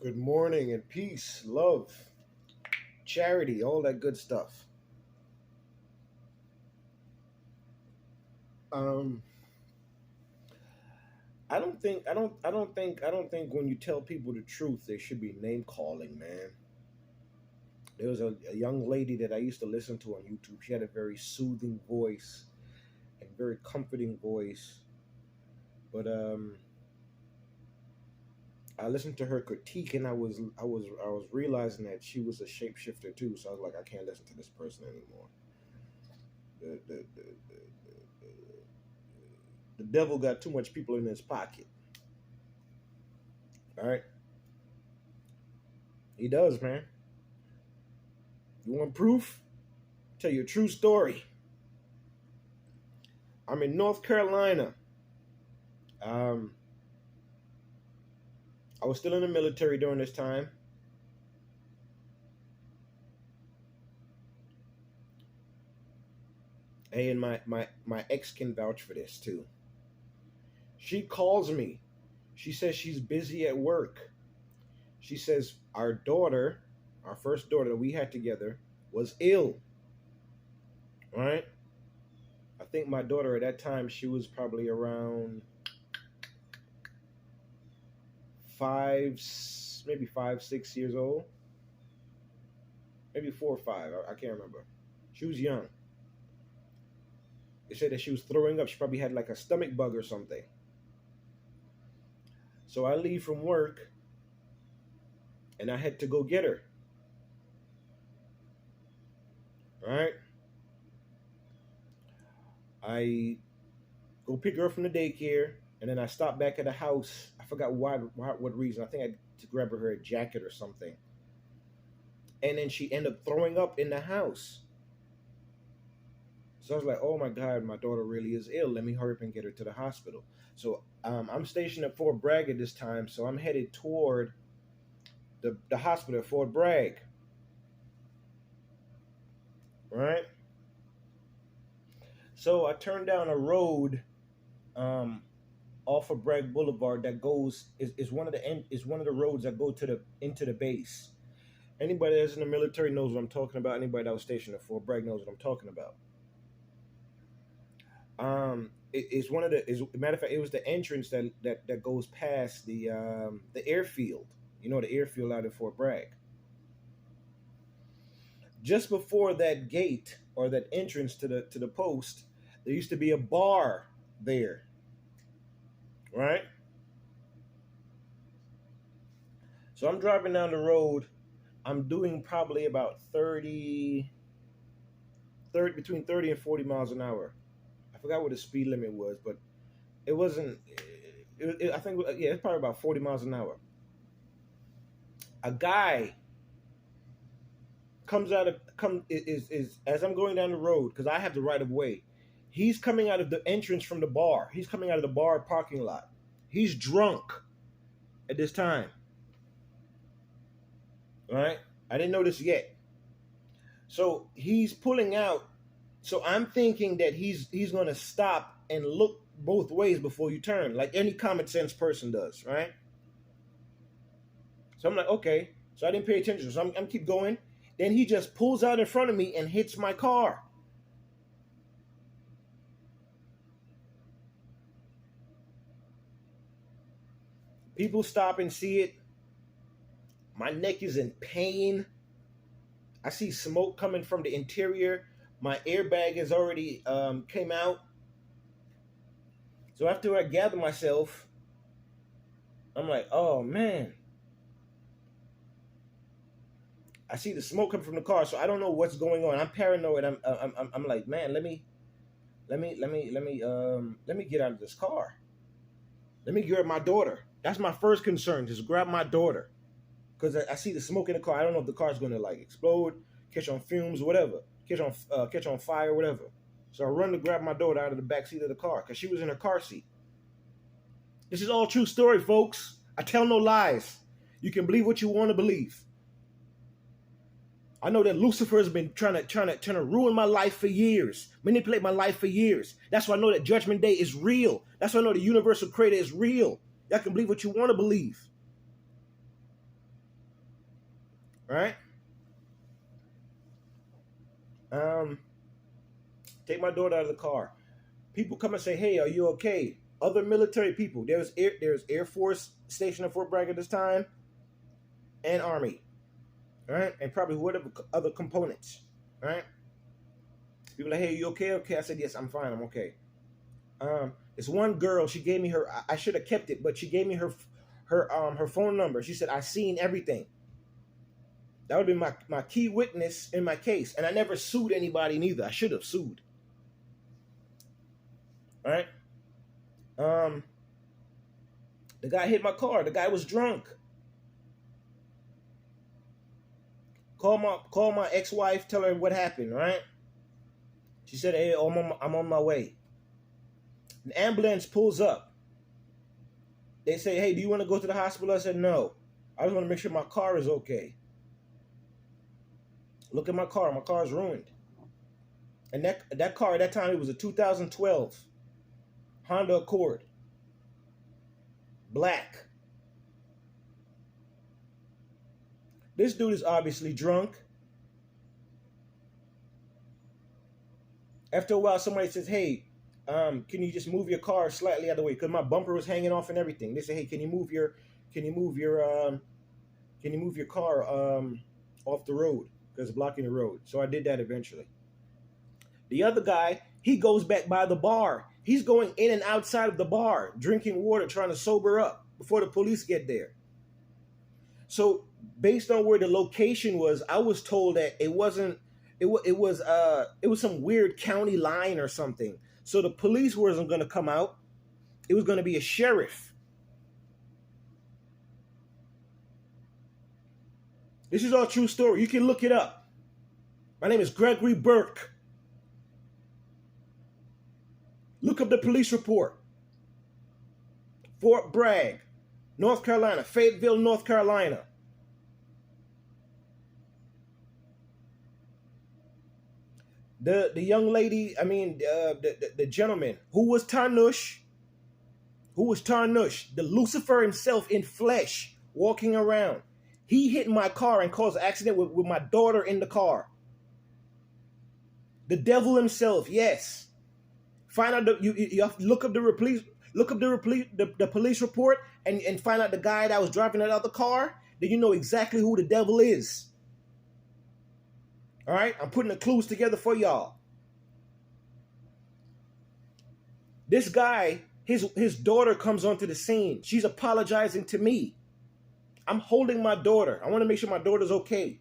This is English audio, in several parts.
Good morning and peace, love, charity, all that good stuff. Um, I don't think when you tell people the truth, there should be name calling, man. There was a young lady that I used to listen to on YouTube. She had a very soothing voice and very comforting voice. But I listened to her critique, and I was realizing that she was a shapeshifter too. So I was like, I can't listen to this person anymore. The devil got too much people in his pocket. All right, he does, man. You want proof? Tell you a true story. I'm in North Carolina. Um, I was still in the military during this time. Hey, and my ex can vouch for this too. She calls me. She says she's busy at work. She says our daughter, our first daughter that we had together, was ill. Right? I think my daughter at that time, she was probably around five, maybe 5, 6 years old. Maybe 4 or 5. I can't remember. She was young. They said that she was throwing up. She probably had like a stomach bug or something. So I leave from work and I had to go get her. All right. I go pick her up from the daycare, and then I stop back at the house. I forgot what reason. I think I had to grab her a jacket or something. And then she ended up throwing up in the house. So I was like, oh my God, my daughter really is ill. Let me hurry up and get her to the hospital. So I'm stationed at Fort Bragg at this time. So I'm headed toward the hospital at Fort Bragg. Right? So I turned down a road off of Bragg Boulevard that goes is one of the roads that go to the into the base. Anybody that's in the military knows what I'm talking about. Anybody that was stationed at Fort Bragg knows what I'm talking about. It's one of the. As a matter of fact, it was the entrance that goes past the airfield. You know, the airfield out at Fort Bragg. Just before that gate or that entrance to the post, there used to be a bar there, right? So I'm driving down the road. I'm doing probably about 30 between 30 and 40 miles an hour. I forgot what the speed limit was, but it wasn't. I think yeah, it's probably about 40 miles an hour. A guy comes out of come is as I'm going down the road because I have the right of way. He's coming out of the entrance from the bar. He's coming out of the bar parking lot. He's drunk at this time. All right, I didn't know this yet. So he's pulling out. So I'm thinking that he's going to stop and look both ways before you turn, like any common sense person does, right? So I'm like, okay. So I didn't pay attention. So I'm keep going. Then he just pulls out in front of me and hits my car. People stop and see it. My neck is in pain. I see smoke coming from the interior. My airbag has already came out. So after I gather myself, I'm like, oh man. I see the smoke coming from the car, so I don't know what's going on. I'm paranoid. I'm like, man, let me get out of this car. Let me grab my daughter. That's my first concern. Just grab my daughter, because I see the smoke in the car. I don't know if the car's gonna like explode, catch on fumes, whatever, catch on fire, whatever. So I run to grab my daughter out of the back seat of the car because she was in her car seat. This is all true story, folks. I tell no lies. You can believe what you want to believe. I know that Lucifer has been trying to ruin my life for years, manipulate my life for years. That's why I know that Judgment Day is real. That's why I know the universal creator is real. Y'all can believe what you want to believe. right? Um, take my daughter out of the car. People come and say, "Hey, are you okay?" Other military people. There's Air Force stationed at Fort Bragg at this time, and Army, right? And probably whatever other components, right? People are like, "Hey, you okay?" Okay, I said, "Yes, I'm fine. I'm okay." This one girl, she gave me her. I should have kept it, but she gave me her phone number. She said, "I seen everything." That would be my key witness in my case, and I never sued anybody neither. I should have sued. All right. Um, the guy hit my car. The guy was drunk. Call my ex-wife. Tell her what happened. Right. She said, "Hey, I'm on my way." An ambulance pulls up. They say, "Hey, do you want to go to the hospital?" I said, "No. I just want to make sure my car is okay." Look at my car. My car is ruined. And that car at that time, it was a 2012 Honda Accord, black. This dude is obviously drunk. After a while, somebody says, "Hey, can you just move your car slightly out of the way?" Because my bumper was hanging off and everything. They say, "Hey, can you move your car off the road because it's blocking the road?" So I did that eventually. The other guy, he goes back by the bar. He's going in and outside of the bar, drinking water, trying to sober up before the police get there. So based on where the location was, I was told that it wasn't. It was some weird county line or something. So the police wasn't going to come out. It was going to be a sheriff. This is all true story. You can look it up. My name is Gregory Burke. Look up the police report. Fort Bragg, North Carolina, Fayetteville, North Carolina. The young lady, the gentleman who was tarnished, the Lucifer himself in flesh, walking around. He hit my car and caused an accident with my daughter in the car. The devil himself, yes. Find out you have to look up the police report and find out the guy that was driving that other car. Then you know exactly who the devil is. All right, I'm putting the clues together for y'all. This guy, his daughter comes onto the scene. She's apologizing to me. I'm holding my daughter. I want to make sure my daughter's okay.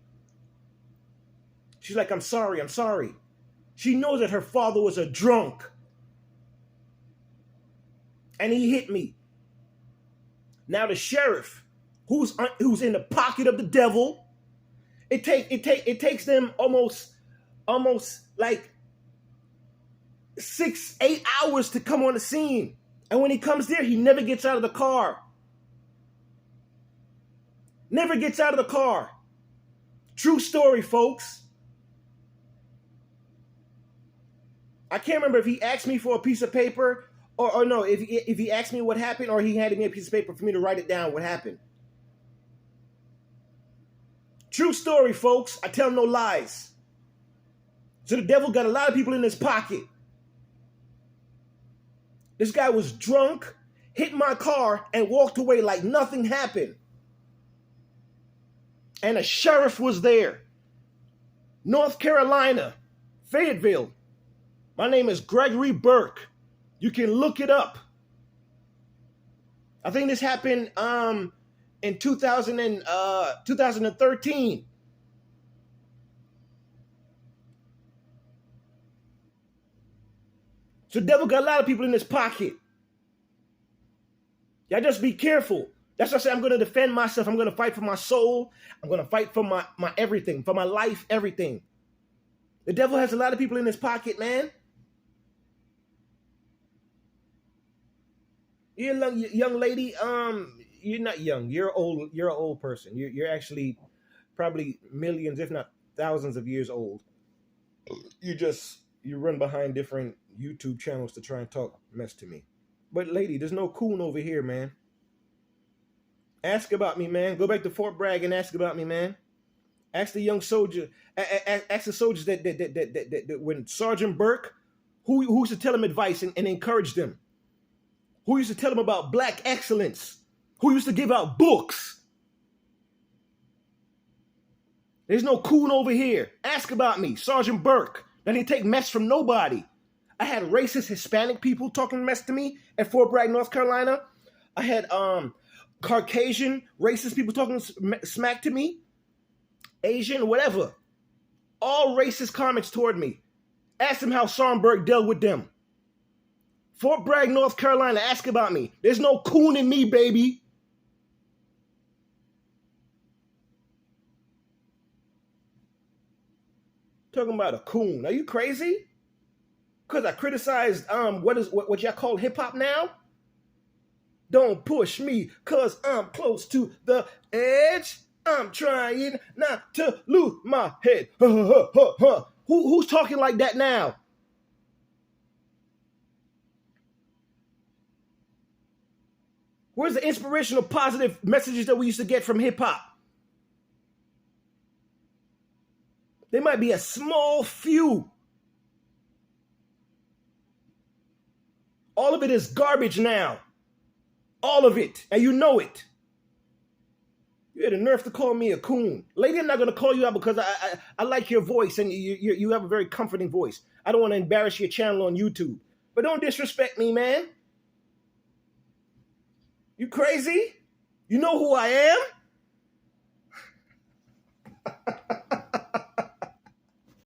She's like, "I'm sorry, I'm sorry." She knows that her father was a drunk. And he hit me. Now the sheriff, who's in the pocket of the devil, it takes them almost like 6-8 hours to come on the scene. And when he comes there, he never gets out of the car. Never gets out of the car. True story, folks. I can't remember if he asked me for a piece of paper or no, if he asked me what happened or he handed me a piece of paper for me to write it down what happened. True story, folks. I tell no lies. So the devil got a lot of people in his pocket. This guy was drunk, hit my car, and walked away like nothing happened. And a sheriff was there. North Carolina, Fayetteville. My name is Gregory Burke. You can look it up. I think this happened in 2013. So the devil got a lot of people in his pocket. Y'all just be careful. That's why I say I'm going to defend myself. I'm going to fight for my soul. I'm going to fight for my everything, for my life, everything. The devil has a lot of people in his pocket, man. You're a young lady. You're not young. You're old. You're an old person. You're actually probably millions, if not thousands of years old. You run behind different YouTube channels to try and talk mess to me. But lady, there's no coon over here, man. Ask about me, man. Go back to Fort Bragg and ask about me, man. Ask the young soldier, ask the soldiers that when Sergeant Burke, who used to tell them advice and encourage them, who used to tell them about black excellence, who used to give out books. There's no coon over here. Ask about me, Sergeant Burke. I didn't take mess from nobody. I had racist Hispanic people talking mess to me at Fort Bragg, North Carolina. I had Caucasian racist people talking smack to me. Asian, whatever. All racist comments toward me. Ask them how Sergeant Burke dealt with them. Fort Bragg, North Carolina, ask about me. There's no coon in me, baby. Talking about a coon. Are you crazy? Because I criticized what y'all call hip hop now? Don't push me, cause I'm close to the edge. I'm trying not to lose my head. Who's talking like that now? Where's the inspirational, positive messages that we used to get from hip hop? There might be a small few. All of it is garbage now. All of it. And you know it. You had the nerve to call me a coon. Lady, I'm not going to call you out because I like your voice and you have a very comforting voice. I don't want to embarrass your channel on YouTube. But don't disrespect me, man. You crazy? You know who I am?